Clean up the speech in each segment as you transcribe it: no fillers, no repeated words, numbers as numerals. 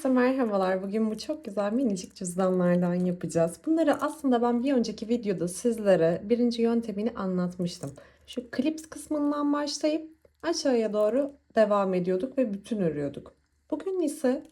Herkese merhabalar. Bugün bu çok güzel minicik cüzdanlardan yapacağız. Bunları aslında ben bir önceki videoda sizlere birinci yöntemini anlatmıştım. Şu klips kısmından başlayıp aşağıya doğru devam ediyorduk ve bütün örüyorduk. Bugün ise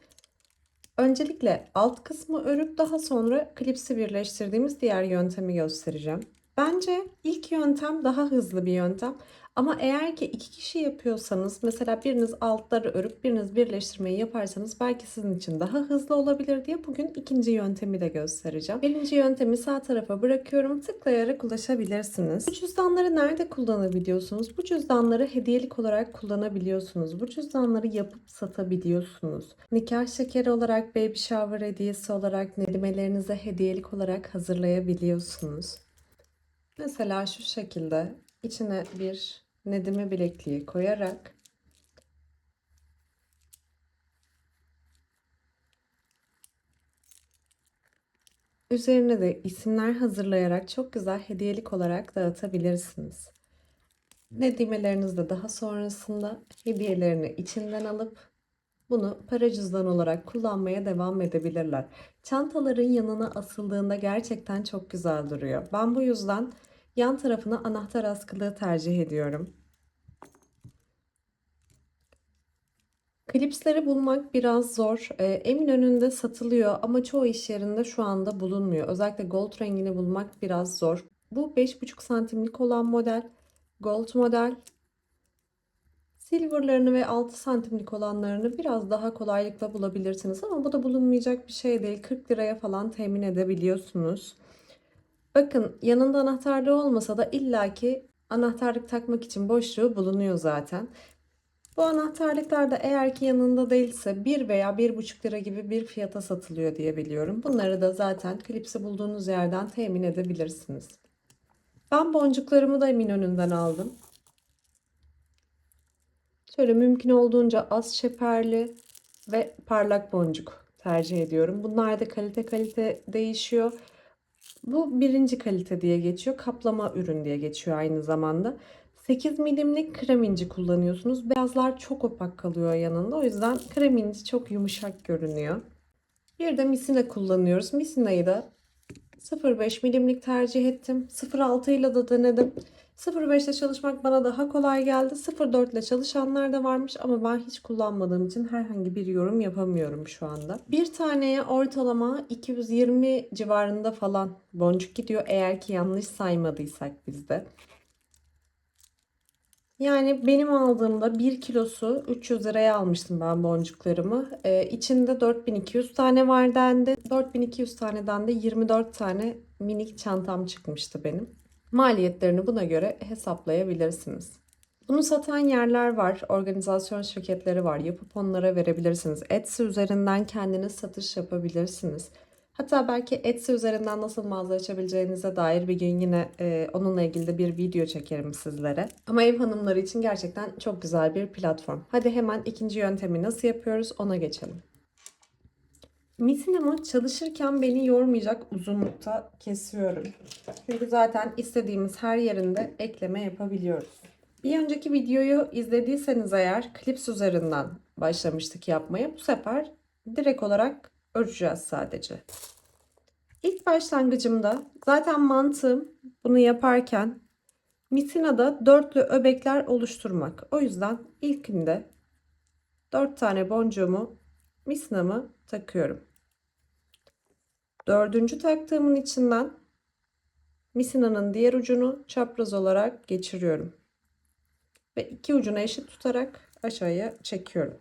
öncelikle alt kısmı örüp daha sonra klipsi birleştirdiğimiz diğer yöntemi göstereceğim. Bence ilk yöntem daha hızlı bir yöntem. Ama eğer ki iki kişi yapıyorsanız, mesela biriniz altları örüp biriniz birleştirmeyi yaparsanız belki sizin için daha hızlı olabilir diye bugün ikinci yöntemi de göstereceğim. Birinci yöntemi sağ tarafa bırakıyorum. Tıklayarak ulaşabilirsiniz. Bu cüzdanları nerede kullanabiliyorsunuz? Bu cüzdanları hediyelik olarak kullanabiliyorsunuz. Bu cüzdanları yapıp satabiliyorsunuz. Nikah şekeri olarak, baby shower hediyesi olarak, nedimelerinize hediyelik olarak hazırlayabiliyorsunuz. Mesela şu şekilde içine bir Nedime bilekliği koyarak üzerine de isimler hazırlayarak çok güzel hediyelik olarak dağıtabilirsiniz. Nedimeleriniz de daha sonrasında hediyelerini içinden alıp bunu para cüzdan olarak kullanmaya devam edebilirler. Çantaların yanına asıldığında gerçekten çok güzel duruyor. Ben bu yüzden yan tarafına anahtar askılığı tercih ediyorum. Klipsleri bulmak biraz zor. Eminönü'nde satılıyor ama çoğu iş yerinde şu anda bulunmuyor. Özellikle gold rengini bulmak biraz zor. Bu 5,5 santimlik olan model, gold model. Silver'larını ve 6 santimlik olanlarını biraz daha kolaylıkla bulabilirsiniz ama bu da bulunmayacak bir şey değil. 40 liraya falan temin edebiliyorsunuz. Bakın, yanında anahtarlığı olmasa da illaki anahtarlık takmak için boşluğu bulunuyor zaten. Bu anahtarlıklar da eğer ki yanında değilse 1 veya 1,5 lira gibi bir fiyata satılıyor diye biliyorum. Bunları da zaten klipsi bulduğunuz yerden temin edebilirsiniz. Ben boncuklarımı da Eminönü'nden aldım. Şöyle mümkün olduğunca az şeperli ve parlak boncuk tercih ediyorum. Bunlar da kalite değişiyor. Bu birinci kalite diye geçiyor. Kaplama ürün diye geçiyor aynı zamanda. 8 milimlik krem inci kullanıyorsunuz. Beyazlar çok opak kalıyor yanında. O yüzden krem inci çok yumuşak görünüyor. Bir de misina kullanıyoruz. Misinayı da 0,5 milimlik tercih ettim. 0,6 ile de denedim. 0,5 ile çalışmak bana daha kolay geldi. 0,4 ile çalışanlar da varmış ama ben hiç kullanmadığım için herhangi bir yorum yapamıyorum şu anda. Bir taneye ortalama 220 civarında falan boncuk gidiyor eğer ki yanlış saymadıysak bizde. Yani benim aldığımda 1 kilosu 300 liraya almıştım ben boncuklarımı. İçinde 4200 tane var dendi. 4200 taneden de 24 tane minik çantam çıkmıştı benim. Maliyetlerini buna göre hesaplayabilirsiniz. Bunu satan yerler var, organizasyon şirketleri var. Yapıp onlara verebilirsiniz. Etsy üzerinden kendiniz satış yapabilirsiniz. Hatta belki Etsy üzerinden nasıl mağaza açabileceğinize dair bir gün yine onunla ilgili de bir video çekerim sizlere. Ama ev hanımları için gerçekten çok güzel bir platform. Hadi hemen ikinci yöntemi nasıl yapıyoruz ona geçelim. Misinamı çalışırken beni yormayacak uzunlukta kesiyorum. Çünkü zaten istediğimiz her yerinde ekleme yapabiliyoruz. Bir önceki videoyu izlediyseniz eğer klips üzerinden başlamıştık yapmaya. Bu sefer direkt olarak öreceğiz sadece. İlk başlangıcımda zaten mantığım bunu yaparken misinada dörtlü öbekler oluşturmak. O yüzden ilkinde 4 tane boncuğumu misinamı takıyorum. Dördüncü taktığımın içinden misinanın diğer ucunu çapraz olarak geçiriyorum. Ve iki ucunu eşit tutarak aşağıya çekiyorum.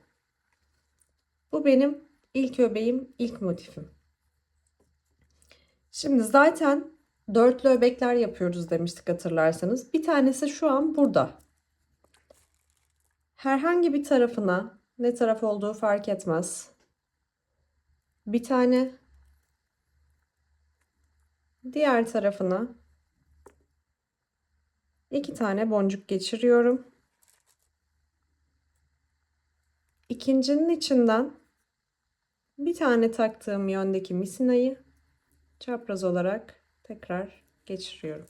Bu benim ilk öbeğim, ilk motifim. Şimdi zaten dörtlü öbekler yapıyoruz demiştik hatırlarsanız. Bir tanesi şu an burada. Herhangi bir tarafına, ne taraf olduğu fark etmez, bir tane, diğer tarafına 2 tane boncuk geçiriyorum. İkincinin içinden bir tane taktığım yöndeki misinayı çapraz olarak tekrar geçiriyorum.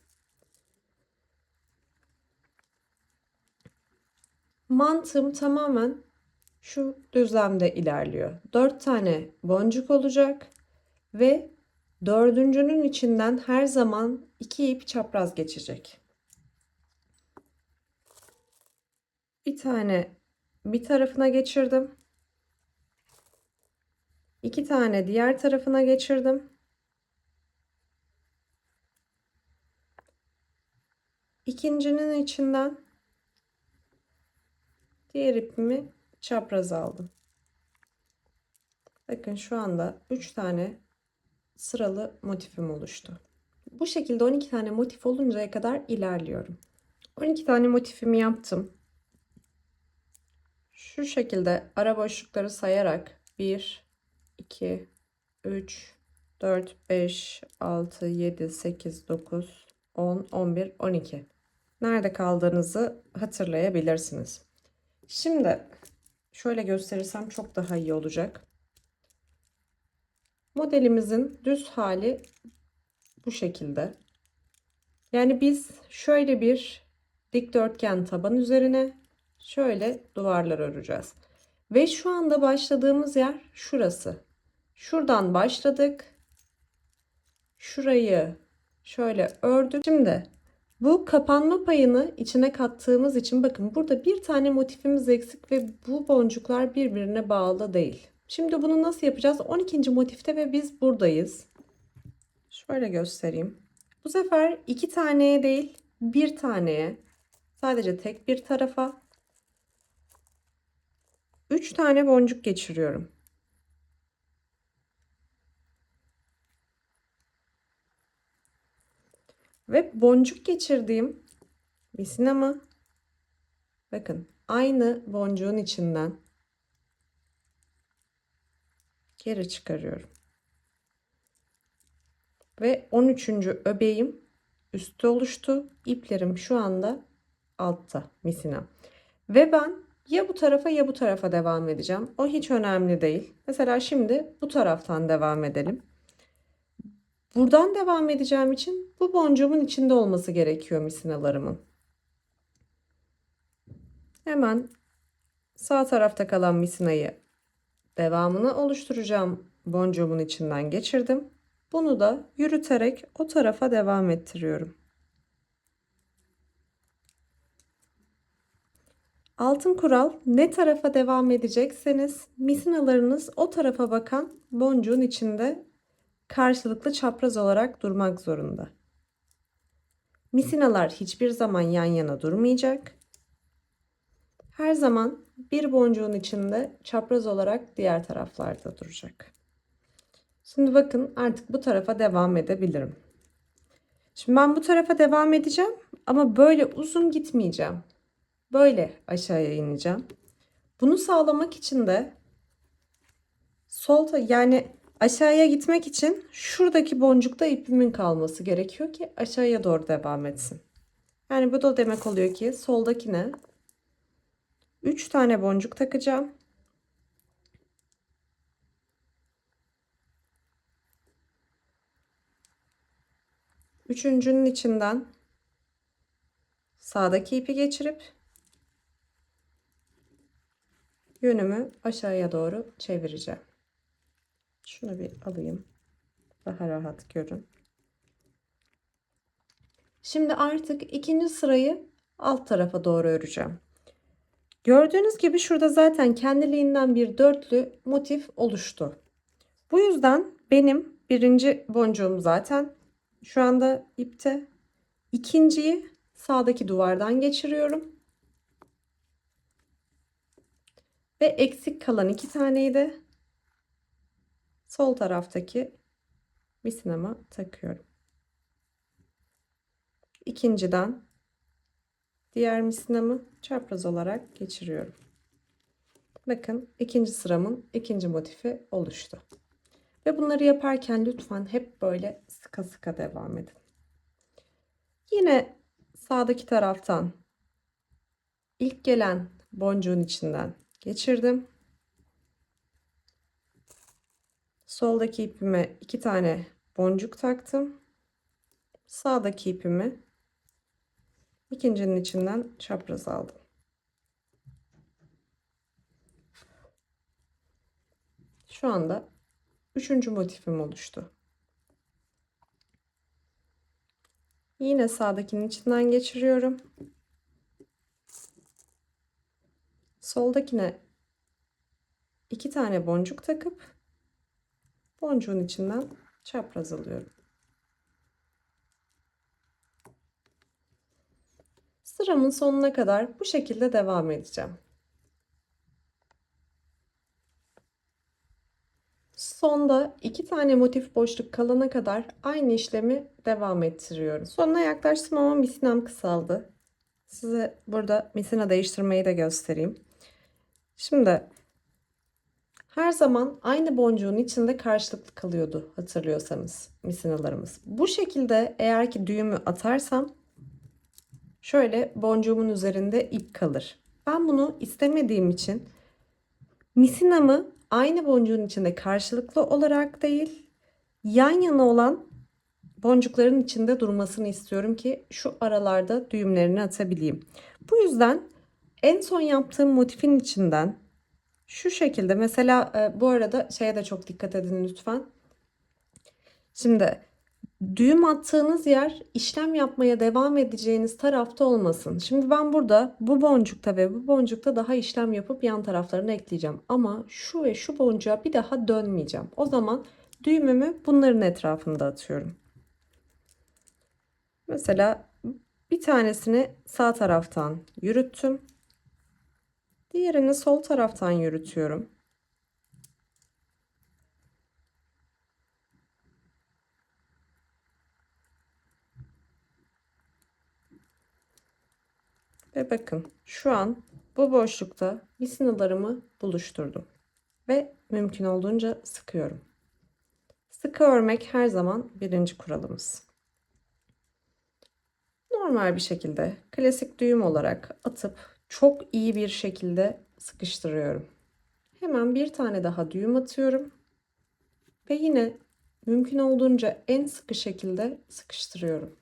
Mantığım tamamen şu düzlemde ilerliyor. 4 tane boncuk olacak ve dördüncünün içinden her zaman 2 ip çapraz geçecek. Bir tane bir tarafına geçirdim. 2 tane diğer tarafına geçirdim. İkincinin içinden diğer ipimi çapraz aldım. Bakın şu anda 3 tane sıralı motifim oluştu. Bu şekilde 12 tane motif oluncaya kadar ilerliyorum. 12 tane motifimi yaptım. Şu şekilde ara boşlukları sayarak 1, 2, 3, 4, 5, 6, 7, 8, 9, 10, 11, 12. Nerede kaldığınızı hatırlayabilirsiniz. Şimdi şöyle gösterirsem çok daha iyi olacak. Modelimizin düz hali bu şekilde. Yani biz şöyle bir dikdörtgen taban üzerine şöyle duvarlar öreceğiz. Ve şu anda başladığımız yer şurası. Şuradan başladık. Şurayı şöyle ördük. Şimdi bu kapanma payını içine kattığımız için bakın burada bir tane motifimiz eksik ve bu boncuklar birbirine bağlı değil. Şimdi bunu nasıl yapacağız? 12. motifte ve biz buradayız. Şöyle göstereyim. Bu sefer 2 taneye değil bir taneye, sadece tek bir tarafa 3 tane boncuk geçiriyorum. Ve boncuk geçirdiğim misinamı bakın aynı boncuğun içinden geri çıkarıyorum. Ve 13. öbeğim üstte oluştu. İplerim şu anda altta misina. Ve ben ya bu tarafa ya bu tarafa devam edeceğim. O hiç önemli değil. Mesela şimdi bu taraftan devam edelim. Buradan devam edeceğim için bu boncuğumun içinde olması gerekiyor misinalarımın. Hemen sağ tarafta kalan misinayı devamını oluşturacağım boncuğumun içinden geçirdim. Bunu da yürüterek o tarafa devam ettiriyorum. Altın kural, ne tarafa devam edecekseniz misinalarınız o tarafa bakan boncuğun içinde karşılıklı çapraz olarak durmak zorunda. Misinalar hiçbir zaman yan yana durmayacak. Her zaman bir boncuğun içinde çapraz olarak diğer taraflarda duracak. Şimdi bakın artık bu tarafa devam edebilirim. Şimdi ben bu tarafa devam edeceğim ama böyle uzun gitmeyeceğim. Böyle aşağıya ineceğim. Bunu sağlamak için de yani aşağıya gitmek için şuradaki boncukta ipimin kalması gerekiyor ki aşağıya doğru devam etsin. Yani bu da demek oluyor ki soldakine 3 tane boncuk takacağım. Üçüncünün içinden sağdaki ipi geçirip yönümü aşağıya doğru çevireceğim. Şunu bir alayım. Daha rahat görün. Şimdi artık ikinci sırayı alt tarafa doğru öreceğim. Gördüğünüz gibi şurada zaten kendiliğinden bir dörtlü motif oluştu. Bu yüzden benim birinci boncuğum zaten şu anda ipte. İkinciyi sağdaki duvardan geçiriyorum. Ve eksik kalan 2 taneyi de sol taraftaki misinama takıyorum. İkinciden diğer misinamı çapraz olarak geçiriyorum. Bakın ikinci sıramın ikinci motifi oluştu. Ve bunları yaparken lütfen hep böyle sıka sıka devam edin. Yine sağdaki taraftan ilk gelen boncuğun içinden geçirdim. Soldaki ipime 2 tane boncuk taktım. Sağdaki ipimi ikincinin içinden çapraz aldım. Şu anda üçüncü motifim oluştu. Yine sağdakinin içinden geçiriyorum. Soldakine 2 tane boncuk takıp boncuğun içinden çapraz alıyorum. Sıramın sonuna kadar bu şekilde devam edeceğim. Sonda 2 tane motif boşluk kalana kadar aynı işlemi devam ettiriyorum. Sonuna yaklaştım ama misinem kısaldı. Size burada misina değiştirmeyi de göstereyim. Şimdi her zaman aynı boncuğun içinde karşılıklı kalıyordu hatırlıyorsanız misinalarımız. Bu şekilde eğer ki düğümü atarsam şöyle boncuğumun üzerinde ip kalır. Ben bunu istemediğim için misinamı aynı boncuğun içinde karşılıklı olarak değil, yan yana olan boncukların içinde durmasını istiyorum ki şu aralarda düğümlerini atabileyim. Bu yüzden en son yaptığım motifin içinden şu şekilde mesela bu arada şeye de çok dikkat edin lütfen. Şimdi düğüm attığınız yer işlem yapmaya devam edeceğiniz tarafta olmasın. Şimdi ben burada bu boncukta ve bu boncukta daha işlem yapıp yan taraflarını ekleyeceğim. Ama şu ve şu boncuğa bir daha dönmeyeceğim. O zaman düğümümü bunların etrafında atıyorum. Mesela bir tanesini sağ taraftan yürüttüm. Diğerini sol taraftan yürütüyorum. Ve bakın şu an bu boşlukta misinalarımı buluşturdum. Ve mümkün olduğunca sıkıyorum. Sıkı örmek her zaman birinci kuralımız. Normal bir şekilde klasik düğüm olarak atıp çok iyi bir şekilde sıkıştırıyorum. Hemen bir tane daha düğüm atıyorum. Ve yine mümkün olduğunca en sıkı şekilde sıkıştırıyorum.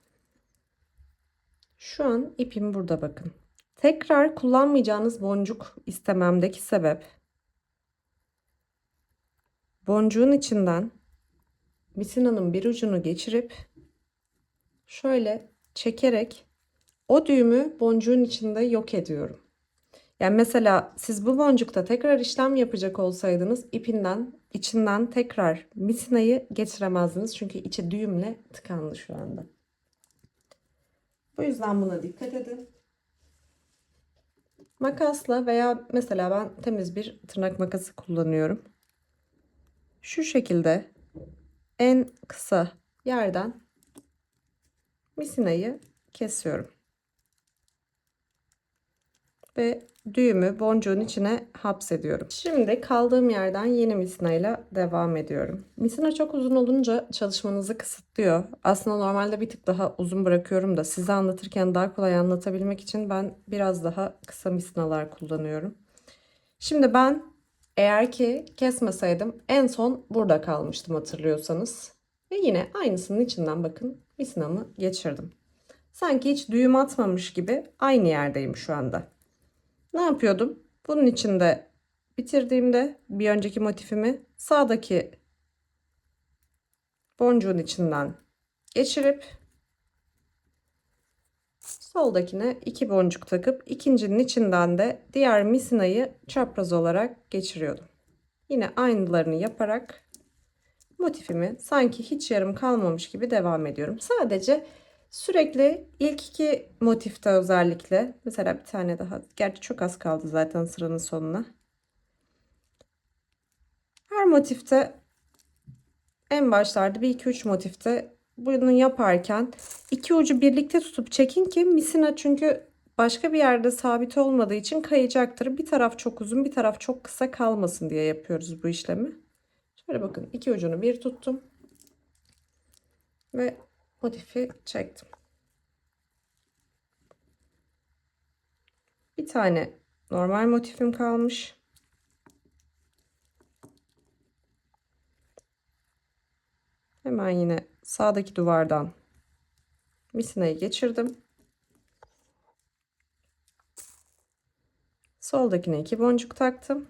Şu an ipim burada bakın. Tekrar kullanmayacağınız boncuk istememdeki sebep boncuğun içinden misinanın bir ucunu geçirip şöyle çekerek o düğümü boncuğun içinde yok ediyorum. Yani mesela siz bu boncukta tekrar işlem yapacak olsaydınız içinden tekrar misinayı geçiremezdiniz. Çünkü içi düğümle tıkandı şu anda. Bu yüzden buna dikkat edin. Makasla veya mesela ben temiz bir tırnak makası kullanıyorum. Şu şekilde en kısa yerden misinayı kesiyorum. Ve düğümü boncuğun içine hapsediyorum. Şimdi kaldığım yerden yeni misinayla devam ediyorum. Misina çok uzun olunca çalışmanızı kısıtlıyor. Aslında normalde bir tık daha uzun bırakıyorum da size anlatırken daha kolay anlatabilmek için ben biraz daha kısa misinalar kullanıyorum. Şimdi ben eğer ki kesmeseydim en son burada kalmıştım hatırlıyorsanız. Ve yine aynısının içinden bakın misinamı geçirdim. Sanki hiç düğüm atmamış gibi aynı yerdeyim şu anda. Ne yapıyordum? Bunun içinde bitirdiğimde bir önceki motifimi sağdaki boncuğun içinden geçirip soldakine 2 boncuk takıp ikincinin içinden de diğer misinayı çapraz olarak geçiriyordum. Yine aynılarını yaparak motifimi sanki hiç yarım kalmamış gibi devam ediyorum. Sadece sürekli ilk iki motifte özellikle mesela bir tane daha, gerçi çok az kaldı zaten sıranın sonuna. Her motifte en başlarda bir iki üç motifte bunu yaparken iki ucu birlikte tutup çekin ki misina çünkü başka bir yerde sabit olmadığı için kayacaktır. Bir taraf çok uzun bir taraf çok kısa kalmasın diye yapıyoruz bu işlemi. Şöyle bakın iki ucunu bir tuttum ve motifi çektim. Bir tane normal motifim kalmış. Hemen yine sağdaki duvardan misinayı geçirdim. Soldakine 2 boncuk taktım.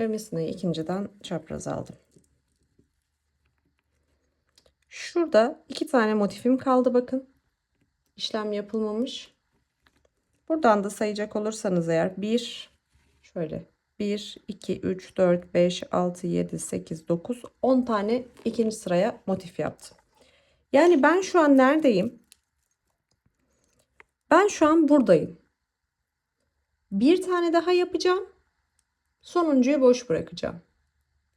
Ve misinayı ikinciden çapraz aldım. Şurada 2 tane motifim kaldı bakın. İşlem yapılmamış. Buradan da sayacak olursanız eğer 1, 2, 3, 4, 5, 6, 7, 8, 9, 10 tane ikinci sıraya motif yaptım. Yani ben şu an neredeyim? Ben şu an buradayım. Bir tane daha yapacağım. Sonuncuyu boş bırakacağım.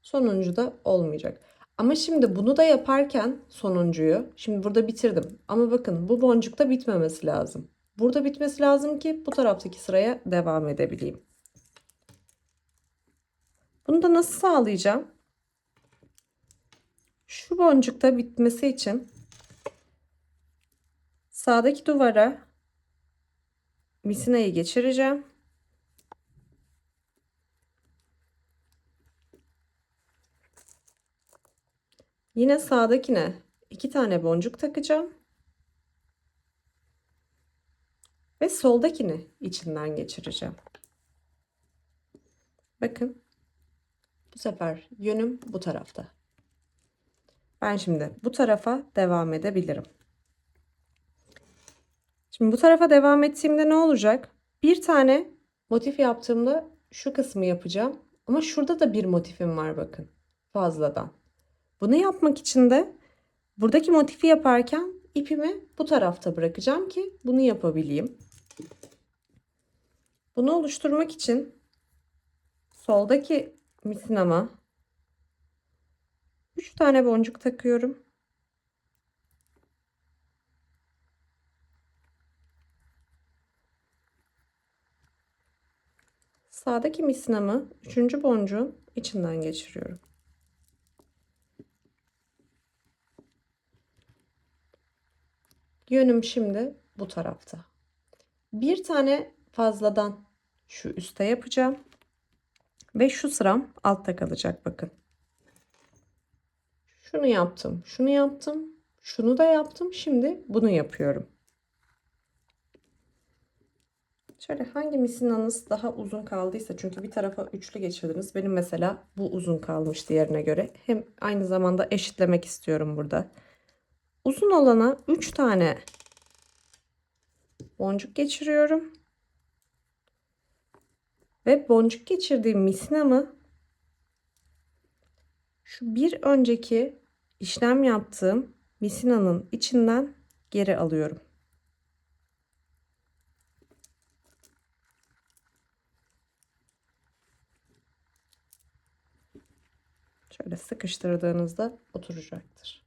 Sonuncu da olmayacak. Ama şimdi bunu da yaparken sonuncuyu, şimdi burada bitirdim. Ama bakın bu boncukta bitmemesi lazım. Burada bitmesi lazım ki bu taraftaki sıraya devam edebileyim. Bunu da nasıl sağlayacağım? Şu boncukta bitmesi için sağdaki duvara misinayı geçireceğim. Yine sağdakine 2 tane boncuk takacağım. Ve soldakini içinden geçireceğim. Bakın. Bu sefer yönüm bu tarafta. Ben şimdi bu tarafa devam edebilirim. Şimdi bu tarafa devam ettiğimde ne olacak? Bir tane motif yaptığımda şu kısmı yapacağım. Ama şurada da bir motifim var bakın. Fazladan. Bunu yapmak için de buradaki motifi yaparken ipimi bu tarafta bırakacağım ki bunu yapabileyim. Bunu oluşturmak için soldaki misinama 3 tane boncuk takıyorum. Sağdaki misinamı 3. boncuğun içinden geçiriyorum. Yönüm şimdi bu tarafta. Bir tane fazladan şu üste yapacağım. Ve şu sıram altta kalacak bakın. Şunu yaptım, şunu yaptım, şunu da yaptım. Şimdi bunu yapıyorum. Şöyle hangi misinanız daha uzun kaldıysa, çünkü bir tarafa üçlü geçirdiniz. Benim mesela bu uzun kalmış diğerine göre. Hem aynı zamanda eşitlemek istiyorum burada. Uzun olana 3 tane boncuk geçiriyorum. Ve boncuk geçirdiğim misinamı şu bir önceki işlem yaptığım misinanın içinden geri alıyorum. Şöyle sıkıştırdığınızda oturacaktır.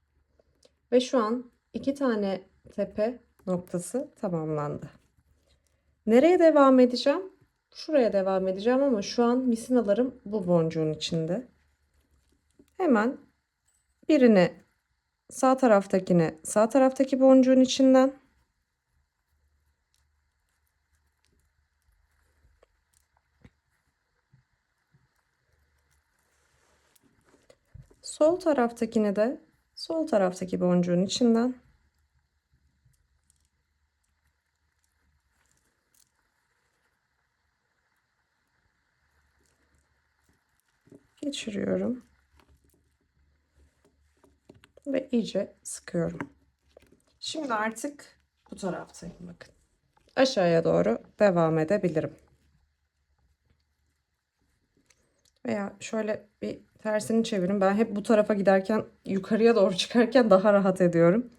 Ve şu an 2 tane tepe noktası tamamlandı. Nereye devam edeceğim? Şuraya devam edeceğim ama şu an misinalarım bu boncuğun içinde. Hemen birini sağ taraftakini sağ taraftaki boncuğun içinden, sol taraftakini de sol taraftaki boncuğun içinden, geçiriyorum ve iyice sıkıyorum. Şimdi artık bu taraftayım bakın. Aşağıya doğru devam edebilirim. Veya şöyle bir tersini çevirin. Ben hep bu tarafa giderken, yukarıya doğru çıkarken daha rahat ediyorum.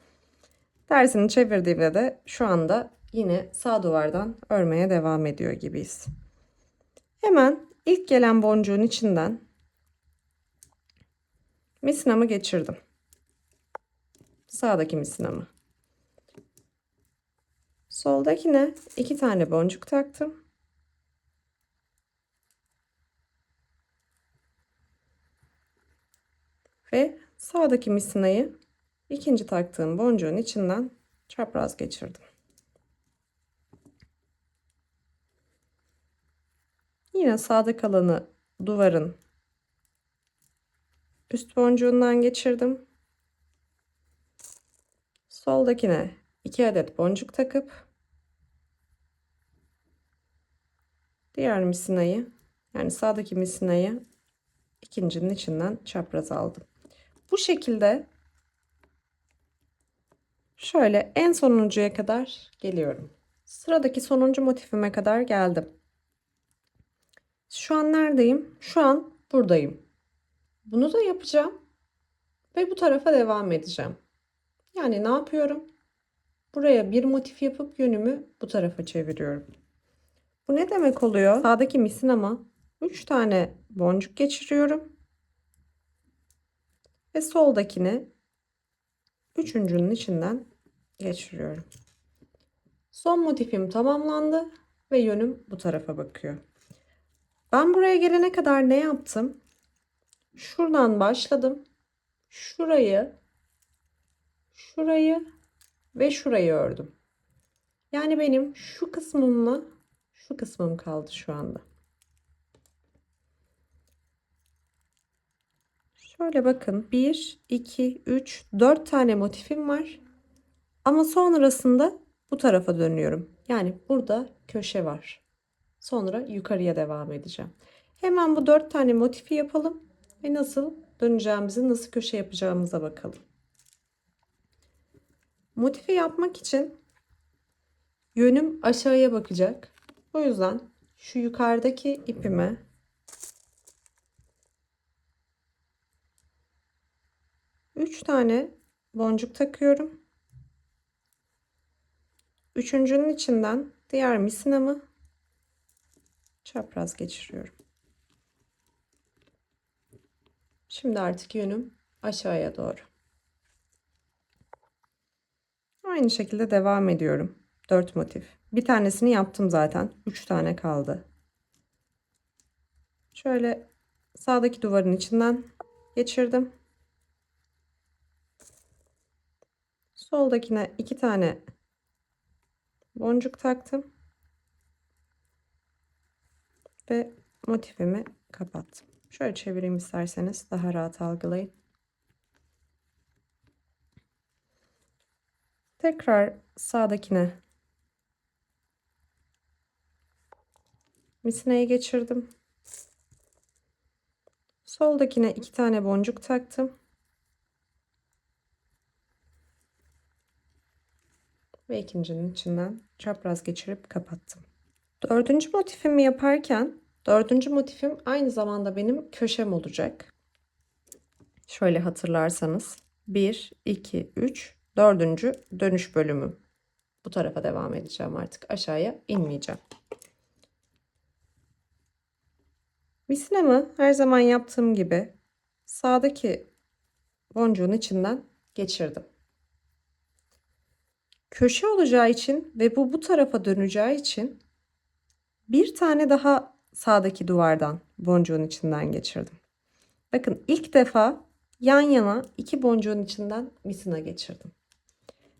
Tersini çevirdiğimde de şu anda yine sağ duvardan örmeye devam ediyor gibiyiz. Hemen ilk gelen boncuğun içinden misinamı geçirdim. Sağdaki misinamı. Soldakine 2 tane boncuk taktım. Ve sağdaki misinayı ikinci taktığım boncuğun içinden çapraz geçirdim. Yine sağda kalanı duvarın üst boncuğundan geçirdim. Soldakine 2 adet boncuk takıp diğer misinayı, yani sağdaki misinayı ikincinin içinden çapraz aldım. Bu şekilde şöyle en sonuncuya kadar geliyorum. Sıradaki sonuncu motifime kadar geldim. Şu an neredeyim? Şu an buradayım. Bunu da yapacağım ve bu tarafa devam edeceğim. Yani ne yapıyorum? Buraya bir motif yapıp yönümü bu tarafa çeviriyorum. Bu ne demek oluyor? Sağdaki misinama 3 tane boncuk geçiriyorum ve soldakini üçüncünün içinden geçiriyorum. Son motifim tamamlandı ve yönüm bu tarafa bakıyor. Ben buraya gelene kadar ne yaptım? Şuradan başladım. Şurayı, şurayı ve şurayı ördüm. Yani benim şu kısmımla şu kısmım kaldı şu anda. Şöyle bakın 1, 2, 3, 4 tane motifim var. Ama sonrasında bu tarafa dönüyorum. Yani burada köşe var. Sonra yukarıya devam edeceğim. Hemen bu 4 tane motifi yapalım ve nasıl döneceğimizi, nasıl köşe yapacağımıza bakalım. Motifi yapmak için yönüm aşağıya bakacak. O yüzden şu yukarıdaki ipime üç tane boncuk takıyorum. Üçüncünün içinden diğer misinamı çapraz geçiriyorum. Şimdi artık yönüm aşağıya doğru. Aynı şekilde devam ediyorum. 4 motif. Bir tanesini yaptım zaten. 3 tane kaldı. Şöyle sağdaki duvarın içinden geçirdim. Soldakine 2 tane boncuk taktım. Ve motifimi kapattım. Şöyle çevireyim isterseniz daha rahat algılayın. Tekrar sağdakine misineyi geçirdim. Soldakine 2 tane boncuk taktım. Ve ikincinin içinden çapraz geçirip kapattım. Dördüncü motifimi yaparken dördüncü motifim aynı zamanda benim köşem olacak. Şöyle hatırlarsanız 1, 2, 3, dördüncü dönüş bölümüm. Bu tarafa devam edeceğim artık. Aşağıya inmeyeceğim. Misinamı her zaman yaptığım gibi sağdaki boncuğun içinden geçirdim. Köşe olacağı için ve bu tarafa döneceği için bir tane daha sağdaki duvardan boncuğun içinden geçirdim. Bakın ilk defa yan yana iki boncuğun içinden misina geçirdim.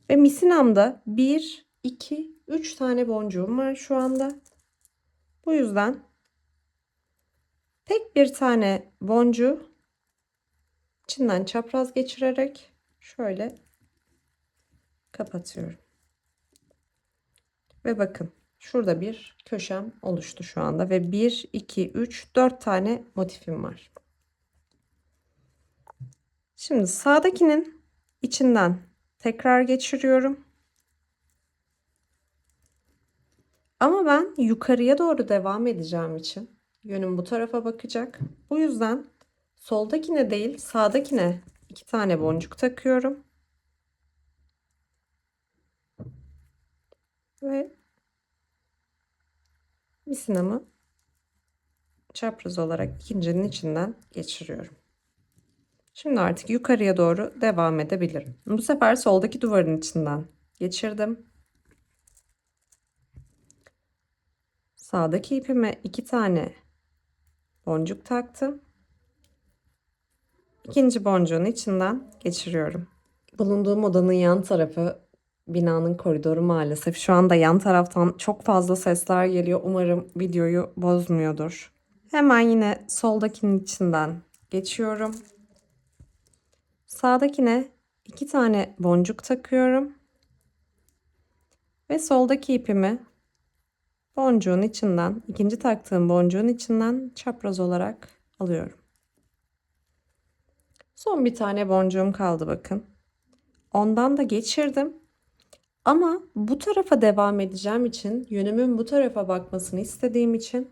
Ve misinamda 1, 2, 3 tane boncuğum var şu anda. Bu yüzden tek bir tane boncuğu içinden çapraz geçirerek şöyle kapatıyorum. Ve bakın şurada bir köşem oluştu şu anda ve 1, 2, 3, 4 tane motifim var. Şimdi sağdakinin içinden tekrar geçiriyorum. Ama ben yukarıya doğru devam edeceğim için yönüm bu tarafa bakacak. Bu yüzden soldakine değil sağdakine 2 tane boncuk takıyorum. Ve misinamı çapraz olarak ikincinin içinden geçiriyorum. Şimdi artık yukarıya doğru devam edebilirim. Bu sefer soldaki duvarın içinden geçirdim. Sağdaki ipime 2 tane boncuk taktım. İkinci boncuğun içinden geçiriyorum. Bulunduğum odanın yan tarafı binanın koridoru maalesef. Şu anda yan taraftan çok fazla sesler geliyor. Umarım videoyu bozmuyordur. Hemen yine soldakinin içinden geçiyorum. Sağdakine 2 tane boncuk takıyorum. Ve soldaki ipimi boncuğun içinden, ikinci taktığım boncuğun içinden çapraz olarak alıyorum. Son bir tane boncuğum kaldı bakın. Ondan da geçirdim. Ama bu tarafa devam edeceğim için, yönümün bu tarafa bakmasını istediğim için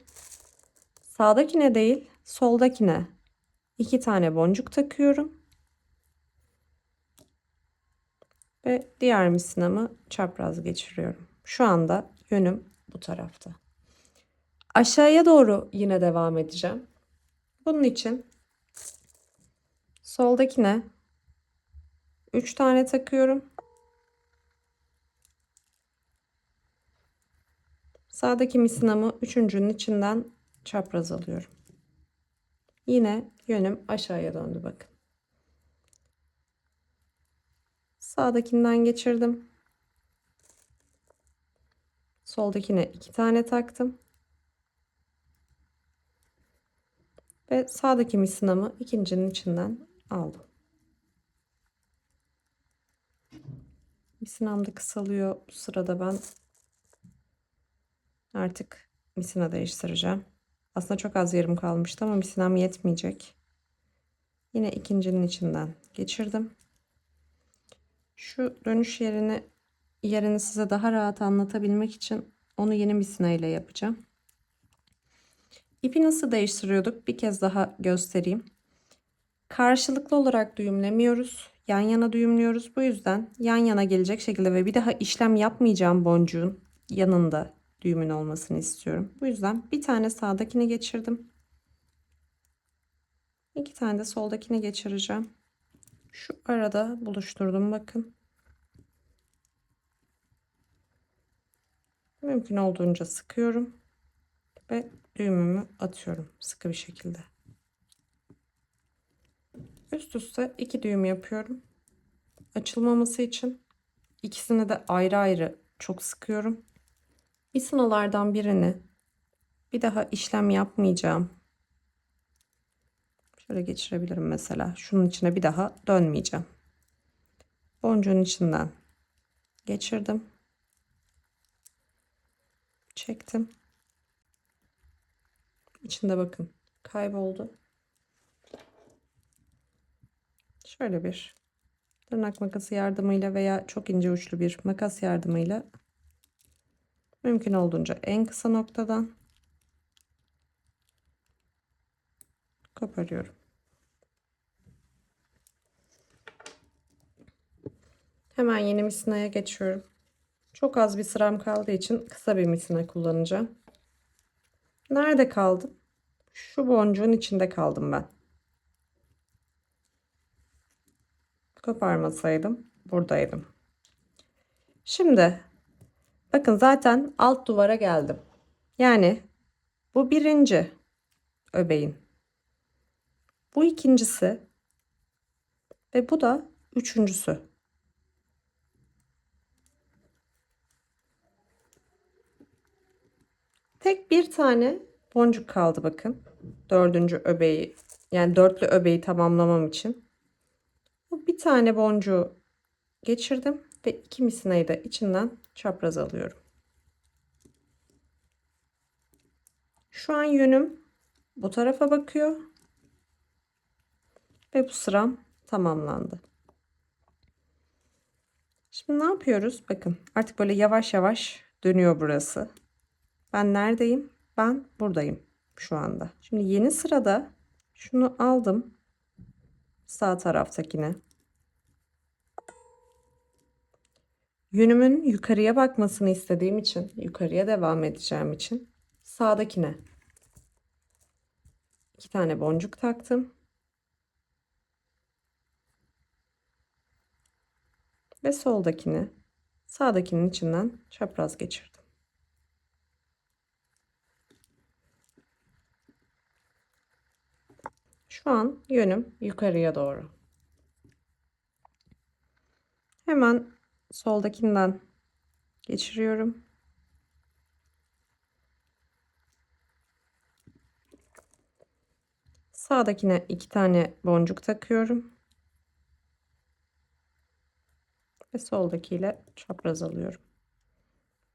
sağdakine değil, soldakine 2 tane boncuk takıyorum. Ve diğer misinamı çapraz geçiriyorum. Şu anda yönüm bu tarafta. Aşağıya doğru yine devam edeceğim. Bunun için soldakine 3 tane takıyorum. Sağdaki misinamı üçüncünün içinden çapraz alıyorum. Yine yönüm aşağıya döndü bakın. Sağdakinden geçirdim. Soldakine 2 tane taktım. Ve sağdaki misinamı ikincinin içinden aldım. Misinam da kısalıyor. Bu sırada ben artık misina değiştireceğim. Aslında çok az yerim kalmıştı ama misinam yetmeyecek. Yine ikincinin içinden geçirdim. Şu dönüş yerini size daha rahat anlatabilmek için onu yeni misina ile yapacağım. İpi nasıl değiştiriyorduk? Bir kez daha göstereyim. Karşılıklı olarak düğümlemiyoruz. Yan yana düğümlüyoruz. Bu yüzden yan yana gelecek şekilde ve bir daha işlem yapmayacağım boncuğun yanında düğümün olmasını istiyorum. Bu yüzden bir tane sağdakini geçirdim. 2 tane de soldakini geçireceğim. Şu arada buluşturdum bakın. Mümkün olduğunca sıkıyorum ve düğümümü atıyorum sıkı bir şekilde. Üst üste 2 düğüm yapıyorum. Açılmaması için ikisini de ayrı ayrı çok sıkıyorum. Misinalardan birini bir daha işlem yapmayacağım. Şöyle geçirebilirim mesela. Şunun içine bir daha dönmeyeceğim. Boncuğun içinden geçirdim. Çektim. İçinde bakın kayboldu. Şöyle bir tırnak makası yardımıyla veya çok ince uçlu bir makas yardımıyla mümkün olduğunca en kısa noktadan koparıyorum. Hemen yeni misinaya geçiyorum. Çok az bir sıram kaldığı için kısa bir misina kullanacağım. Nerede kaldım? Şu boncuğun içinde kaldım ben. Koparmasaydım buradaydım. Şimdi bakın zaten alt duvara geldim. Yani bu birinci öbeğin. Bu ikincisi ve bu da üçüncüsü. Tek bir tane boncuk kaldı bakın. Dördüncü öbeği yani dörtlü öbeği tamamlamam için. Bu bir tane boncuğu geçirdim ve 2 misinayı da içinden çapraz alıyorum. Şu an yönüm bu tarafa bakıyor ve bu sıram tamamlandı. Şimdi ne yapıyoruz? Bakın artık böyle yavaş yavaş dönüyor burası. Ben neredeyim? Ben buradayım şu anda. Şimdi yeni sırada şunu aldım. Sağ taraftakine. Yönümün yukarıya bakmasını istediğim için, yukarıya devam edeceğim için sağdakine 2 tane boncuk taktım. Ve soldakini sağdakinin içinden çapraz geçirdim. Şu an yönüm yukarıya doğru. Hemen soldakinden geçiriyorum. Sağdakine 2 tane boncuk takıyorum. Ve soldakiyle çapraz alıyorum.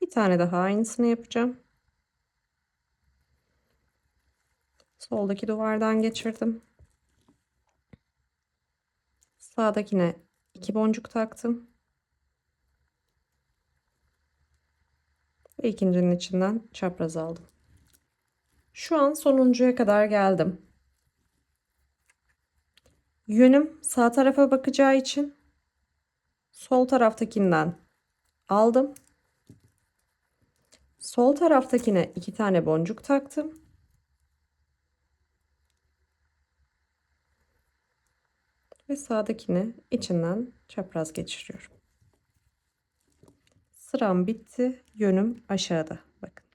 Bir tane daha aynısını yapacağım. Soldaki duvardan geçirdim. Sağdakine 2 boncuk taktım. Ve ikincinin içinden çapraz aldım. Şu an sonuncuya kadar geldim. Yönüm sağ tarafa bakacağı için sol taraftakinden aldım. Sol taraftakine 2 tane boncuk taktım. Ve sağdakini içinden çapraz geçiriyorum. Sıram bitti. Yönüm aşağıda. Bakın.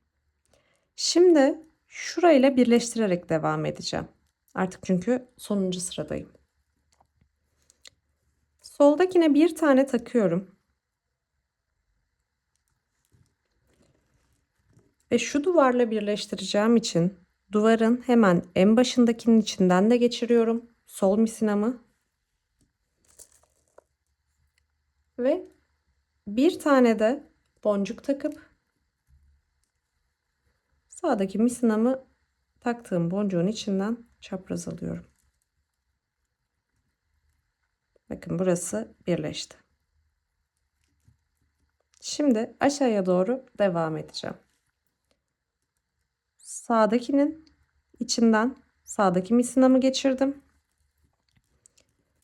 Şimdi şurayla birleştirerek devam edeceğim. Artık çünkü sonuncu sıradayım. Soldakine bir tane takıyorum. Ve şu duvarla birleştireceğim için duvarın hemen en başındakinin içinden de geçiriyorum. Sol misinamı. Ve bir tane de boncuk takıp sağdaki misinamı taktığım boncuğun içinden çapraz alıyorum. Bakın burası birleşti. Şimdi aşağıya doğru devam edeceğim. Sağdakinin içinden sağdaki misinamı geçirdim.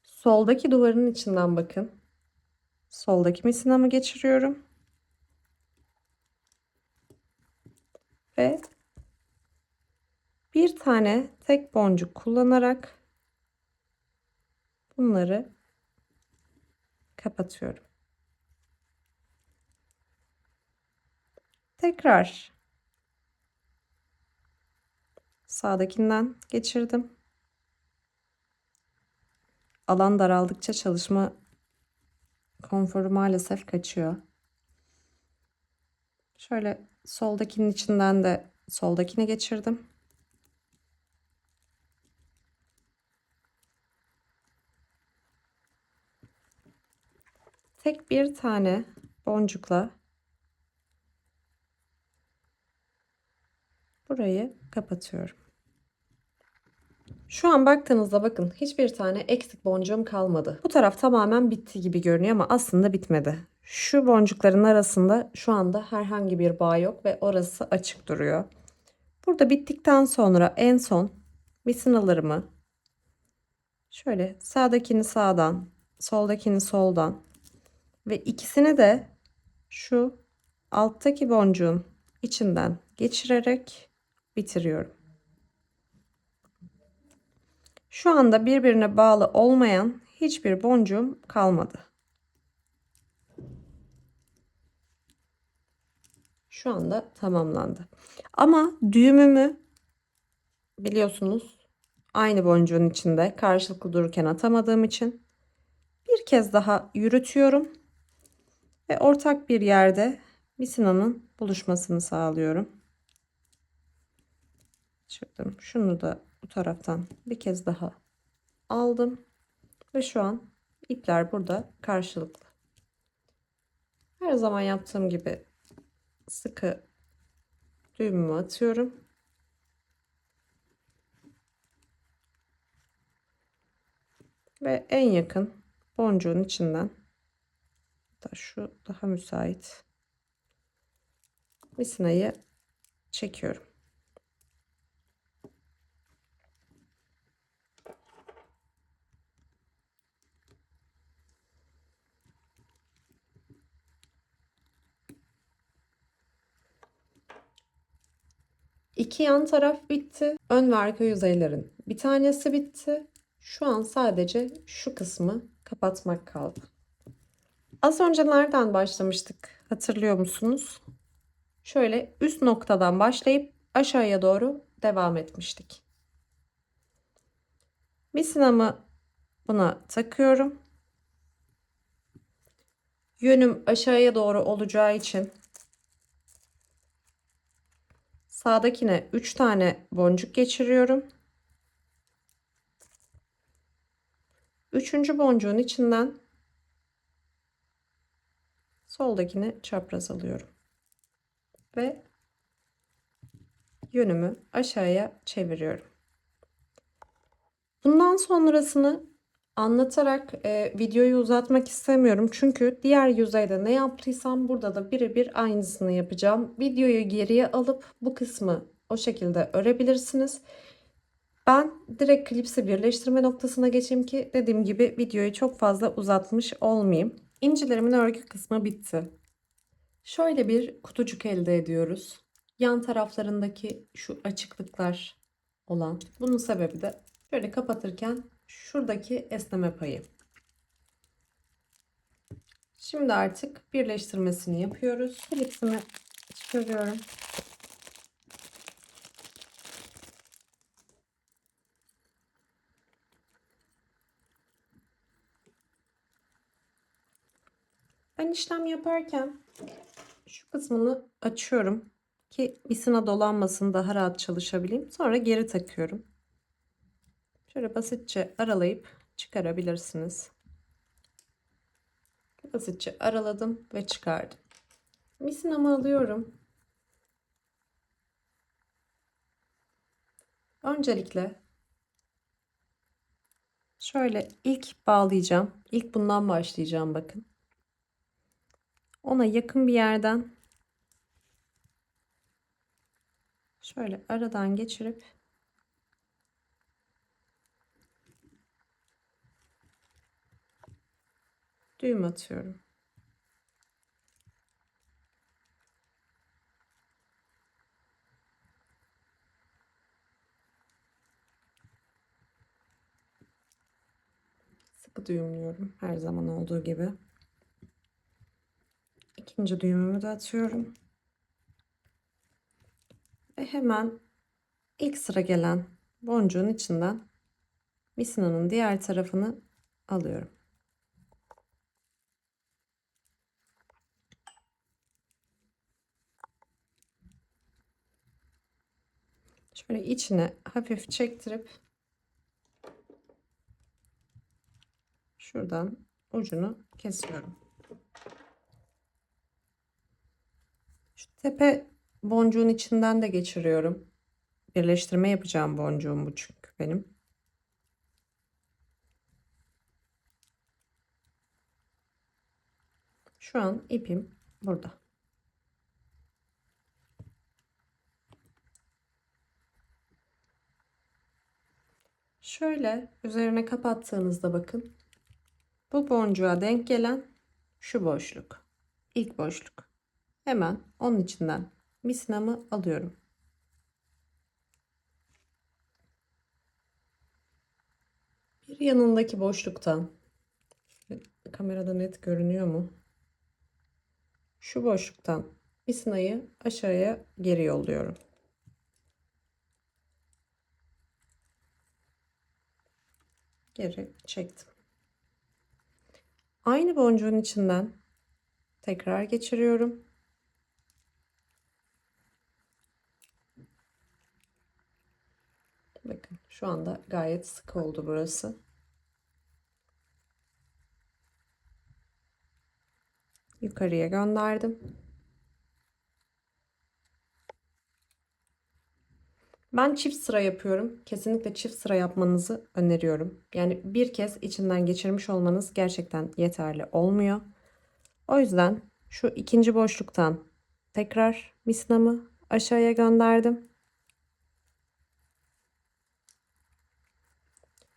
Soldaki duvarın içinden bakın. Soldaki misinamı geçiriyorum. Ve bir tane tek boncuk kullanarak bunları kapatıyorum. Tekrar sağdakinden geçirdim. Alan daraldıkça çalışma konforu maalesef kaçıyor. Şöyle soldakinin içinden de soldakine geçirdim. Tek bir tane boncukla burayı kapatıyorum. Şu an baktığınızda bakın hiçbir tane eksik boncuğum kalmadı. Bu taraf tamamen bitti gibi görünüyor ama aslında bitmedi. Şu boncukların arasında şu anda herhangi bir bağ yok ve orası açık duruyor. Burada bittikten sonra en son misinalarımı şöyle sağdakini sağdan, soldakini soldan ve ikisini de şu alttaki boncuğun içinden geçirerek bitiriyorum. Şu anda birbirine bağlı olmayan hiçbir boncuğum kalmadı. Şu anda tamamlandı. Ama düğümümü biliyorsunuz aynı boncuğun içinde karşılıklı dururken atamadığım için bir kez daha yürütüyorum ve ortak bir yerde misinanın buluşmasını sağlıyorum. Çıktım. Şunu da bu taraftan bir kez daha aldım ve şu an ipler burada karşılıklı. Her zaman yaptığım gibi sıkı düğümümü atıyorum. Ve en yakın boncuğun içinden da şu daha müsait misinayı çekiyorum. İki yan taraf bitti. Ön ve arka yüzeylerin bir tanesi bitti. Şu an sadece şu kısmı kapatmak kaldı. Az önce nereden başlamıştık? Hatırlıyor musunuz? Şöyle üst noktadan başlayıp aşağıya doğru devam etmiştik. Misinamı buna takıyorum. Yönüm aşağıya doğru olacağı için sağdakine 3 tane boncuk geçiriyorum. Üçüncü boncuğun içinden soldakini çapraz alıyorum. Ve yönümü aşağıya çeviriyorum. Bundan sonrasını Anlatarak videoyu uzatmak istemiyorum. Çünkü diğer yüzeyde ne yaptıysam burada da birebir aynısını yapacağım. Videoyu geriye alıp bu kısmı o şekilde örebilirsiniz. Ben direkt klipsi birleştirme noktasına geçeyim ki dediğim gibi videoyu çok fazla uzatmış olmayayım. İncilerimin örgü kısmı bitti. Şöyle bir kutucuk elde ediyoruz. Yan taraflarındaki şu açıklıklar olan. Bunun sebebi de şöyle kapatırken şuradaki esneme payı. Şimdi artık birleştirmesini yapıyoruz. Klipsimi çıkarıyorum. Ben işlem yaparken şu kısmını açıyorum ki misina dolanmasın, daha rahat çalışabileyim. Sonra geri takıyorum. Şöyle basitçe aralayıp çıkarabilirsiniz. Basitçe araladım ve çıkardım. Misinamı alıyorum. Öncelikle şöyle ilk bağlayacağım. İlk bundan başlayacağım bakın. Ona yakın bir yerden şöyle aradan geçirip düğüm atıyorum. Sıkı düğümlüyorum her zaman olduğu gibi. İkinci düğümümü de atıyorum. Ve hemen ilk sıra gelen boncuğun içinden misinanın diğer tarafını alıyorum. Şöyle içine hafif çektirip şuradan ucunu kesiyorum. Şu tepe boncuğun içinden de geçiriyorum. Birleştirme yapacağım boncuğum bu çünkü benim. Şu an ipim burada. Şöyle üzerine kapattığınızda bakın. Bu boncuğa denk gelen şu boşluk. İlk boşluk. Hemen onun içinden misinamı alıyorum. Bir yanındaki boşluktan, kamerada net görünüyor mu? Şu boşluktan misinayı aşağıya geri yolluyorum. Geri çektim. Aynı boncuğun içinden tekrar geçiriyorum. Bakın şu anda gayet sık oldu burası. Yukarıya gönderdim. Ben çift sıra yapıyorum. Kesinlikle çift sıra yapmanızı öneriyorum. Yani bir kez içinden geçirmiş olmanız gerçekten yeterli olmuyor. O yüzden şu ikinci boşluktan tekrar misinamı aşağıya gönderdim.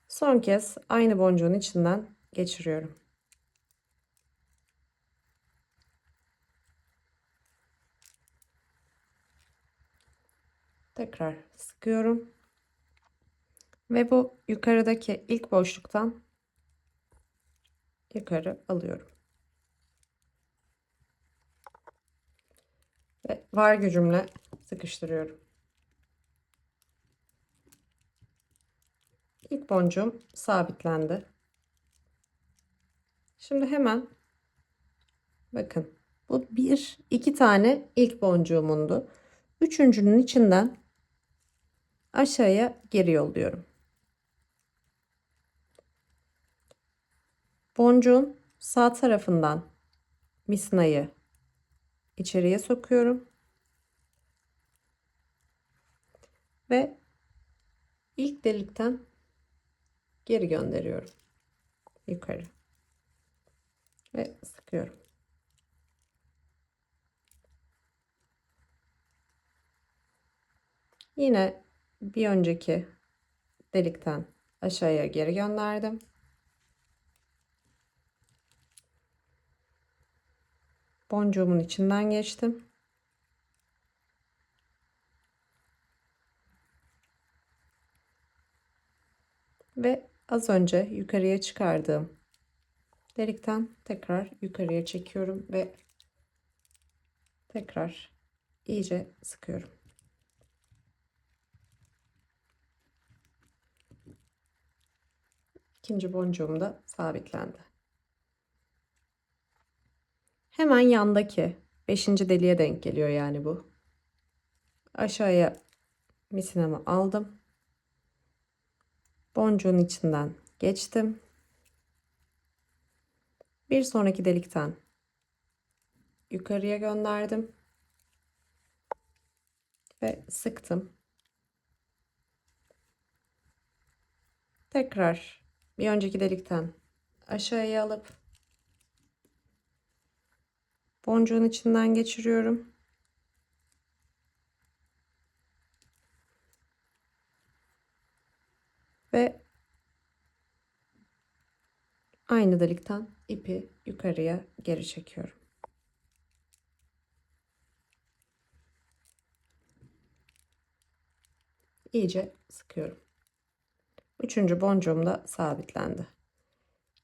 Son kez aynı boncuğun içinden geçiriyorum. Tekrar sıkıyorum. Ve bu yukarıdaki ilk boşluktan yukarı alıyorum. Ve var gücümle sıkıştırıyorum. İlk boncuğum sabitlendi. Şimdi hemen bakın, bu bir iki tane ilk boncuğumundu. Üçüncünün içinden aşağıya geri yolluyorum. Boncuğun sağ tarafından misinayı içeriye sokuyorum ve ilk delikten geri gönderiyorum. yukarı ve sıkıyorum. Yine bir önceki delikten aşağıya geri gönderdim. Boncuğumun içinden geçtim. Ve az önce yukarıya çıkardığım delikten tekrar yukarıya çekiyorum ve tekrar iyice sıkıyorum. İkinci boncuğum da sabitlendi. Hemen yandaki 5. deliğe denk geliyor yani bu. Aşağıya misinamı aldım. Boncuğun içinden geçtim. Bir sonraki delikten yukarıya gönderdim ve sıktım. Tekrar bir önceki delikten aşağıya alıp boncuğun içinden geçiriyorum. Ve aynı delikten ipi yukarıya geri çekiyorum. İyice sıkıyorum. Üçüncü boncuğum da sabitlendi.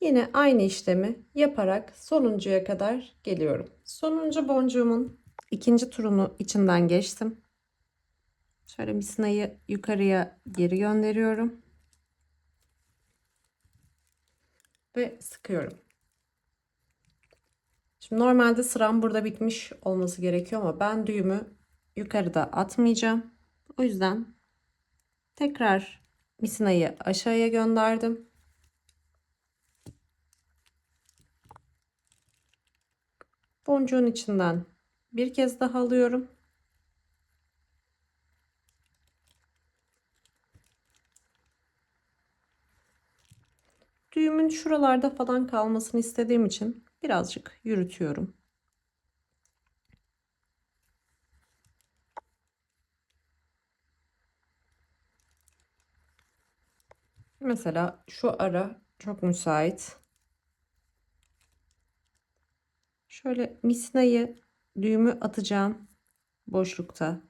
Yine aynı işlemi yaparak sonuncuya kadar geliyorum. Sonuncu boncuğumun ikinci turunu içinden geçtim. Şöyle misinayı yukarıya geri gönderiyorum. Ve sıkıyorum. Şimdi normalde sıram burada bitmiş olması gerekiyor ama ben düğümü yukarıda atmayacağım. O yüzden tekrar misinayı aşağıya gönderdim. Boncuğun içinden bir kez daha alıyorum. Düğümün şuralarda falan kalmasını istediğim için birazcık yürütüyorum. Mesela şu ara çok müsait. Şöyle misinayı düğümü atacağım boşlukta.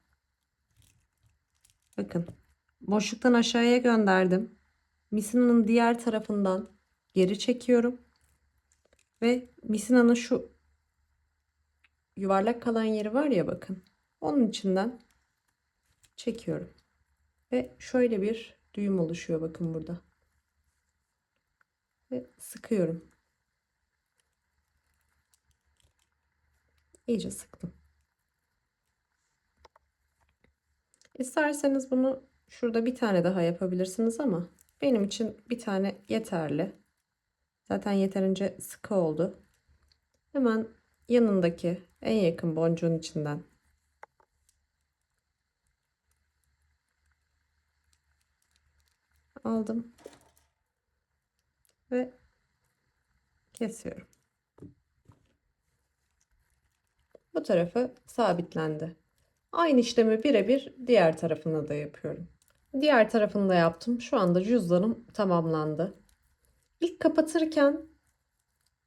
Bakın boşluktan aşağıya gönderdim. Misinanın diğer tarafından geri çekiyorum. Ve misinanın şu yuvarlak kalan yeri var ya bakın. Onun içinden çekiyorum. Ve şöyle bir düğüm oluşuyor bakın burada. Ve sıkıyorum. İyice sıktım. İsterseniz bunu şurada bir tane daha yapabilirsiniz ama benim için bir tane yeterli. Zaten yeterince sıkı oldu. Hemen yanındaki en yakın boncuğun içinden aldım ve kesiyorum. Bu tarafı sabitlendi. Aynı işlemi birebir diğer tarafına da yapıyorum. Diğer tarafını da yaptım. Şu anda cüzdanım tamamlandı. İlk kapatırken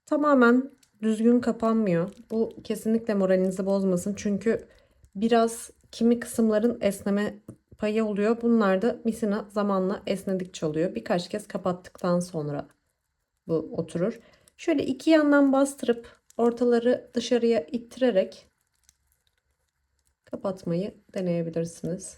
tamamen düzgün kapanmıyor. Bu kesinlikle moralinizi bozmasın. Çünkü biraz kimi kısımların esneme payı oluyor. Bunlar da misina zamanla esnedikçe oluyor. Birkaç kez kapattıktan sonra bu oturur. Şöyle iki yandan bastırıp ortaları dışarıya ittirerek kapatmayı deneyebilirsiniz.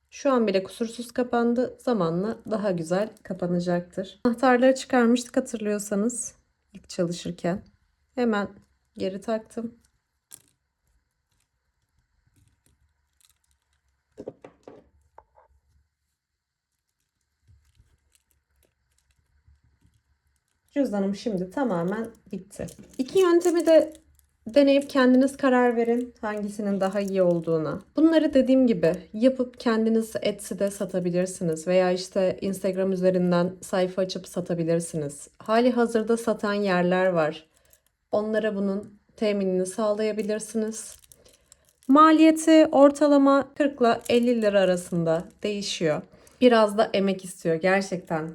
Şu an bile kusursuz kapandı. Zamanla daha güzel kapanacaktır. Anahtarları çıkarmıştık hatırlıyorsanız ilk çalışırken. Hemen geri taktım. Cüzdanım şimdi tamamen bitti. İki yöntemi de Deneyip kendiniz karar verin hangisinin daha iyi olduğuna. Bunları dediğim gibi yapıp kendiniz Etsy'de satabilirsiniz veya işte Instagram üzerinden sayfa açıp satabilirsiniz. Hali hazırda satan yerler var. Onlara bunun teminini sağlayabilirsiniz. Maliyeti ortalama 40 ile 50 lira arasında değişiyor. Biraz da emek istiyor gerçekten,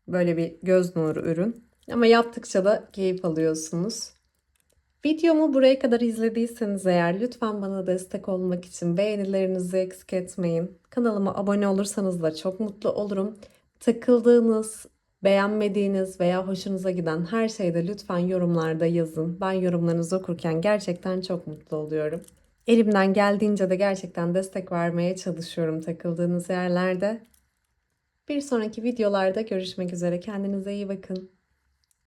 böyle bir göz nuru ürün. Ama yaptıkça da keyif alıyorsunuz. Videomu buraya kadar izlediyseniz eğer lütfen bana destek olmak için beğenilerinizi eksik etmeyin. Kanalıma abone olursanız da çok mutlu olurum. Takıldığınız, beğenmediğiniz veya hoşunuza giden her şeyi de lütfen yorumlarda yazın. Ben yorumlarınızı okurken gerçekten çok mutlu oluyorum. Elimden geldiğince de gerçekten destek vermeye çalışıyorum takıldığınız yerlerde. Bir sonraki videolarda görüşmek üzere. Kendinize iyi bakın.